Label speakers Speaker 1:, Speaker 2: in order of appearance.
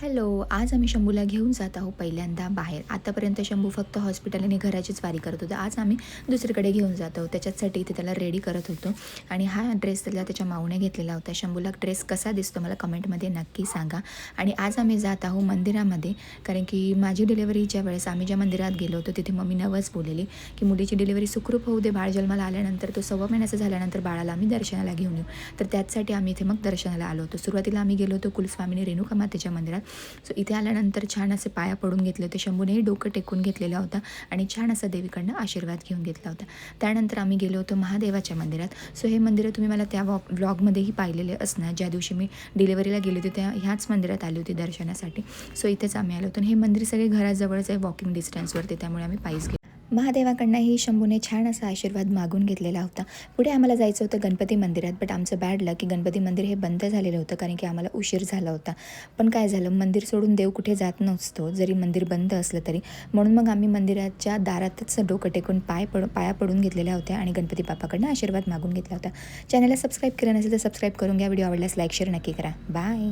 Speaker 1: Hello, आज आम्ही शंभूला घेऊन जात आहोत पहिल्यांदा बाहेर. आतापर्यंत शंभू फक्त हॉस्पिटल आणि घराचीच वारी करत होता. आज आम्ही दुसरीकडे घेऊन जात आहोत. त्याच्यासाठी इथे त्याला रेडी करत होतो आणि हा ड्रेस त्याच्या माऊने घेतलेला होता. शंभूला ड्रेस कसा दिसतो मला कमेंटमध्ये नक्की सांगा. आणि आज आम्ही जात आहोत मंदिरामध्ये, कारण की माझी डिलिव्हरीच्या वेळेस आम्ही ज्या मंदिरात गेलो होतो तिथे मम्मी नवस बोललेली की मुलीची डिलिव्हरी सुखरूप होऊ दे. बाळ जन्माला आल्यानंतर तो 6 महिन्याचा झाल्यानंतर बाळाला आम्ही दर्शनाला घेऊन येऊ. तर त्याचसाठी आम्ही इथे मग दर्शनाला आलो होतो. सुरुवातीला आम्ही गेलो होतो कुलस्वामिनी रेणुका मातेच्या मंदिरात. सो इथे आल्यानंतर छान असे पाया पडून घेतले होते. शंभूनेही डोकं टेकून घेतलेला होता आणि छान असा देवीकडनं आशीर्वाद घेऊन घेतला होता. त्यानंतर आम्ही गेलो होतो महादेवाच्या मंदिरात. सो हे मंदिरं तुम्ही मला त्या व्लॉगमध्येही पाहिलेले असणार. ज्या दिवशी मी डिलिव्हरीला गेले होते त्या ह्याच मंदिरात आली होती दर्शनासाठी. सो इथेच आम्ही आलो होतो. हे मंदिर सगळे घराजवळच आहे, वॉकिंग डिस्टन्सवरती, त्यामुळे आम्ही पायीच गेलो. महादेवाकडनंही शंभूने छान असा आशीर्वाद मागून घेतलेला होता. पुढे आम्हाला जायचं होतं गणपती मंदिरात, बट आमचं बॅड लक की गणपती मंदिर हे बंद झालेलं होतं, कारण की आम्हाला उशीर झाला होता. पण काय झालं, मंदिर सोडून देव कुठे जात नसतो, जरी मंदिर बंद असलं तरी. म्हणून मग आम्ही मंदिराच्या दारातच डोकं टेकून पाया पडून घेतलेल्या होत्या आणि गणपती बाप्पाकडनं आशीर्वाद मागून घेतला होता. चॅनलला सबस्क्राईब केलं नसेल तर सबस्क्राईब करून घ्या. व्हिडिओ आवडल्यास लाईक शेअर नक्की करा. बाय.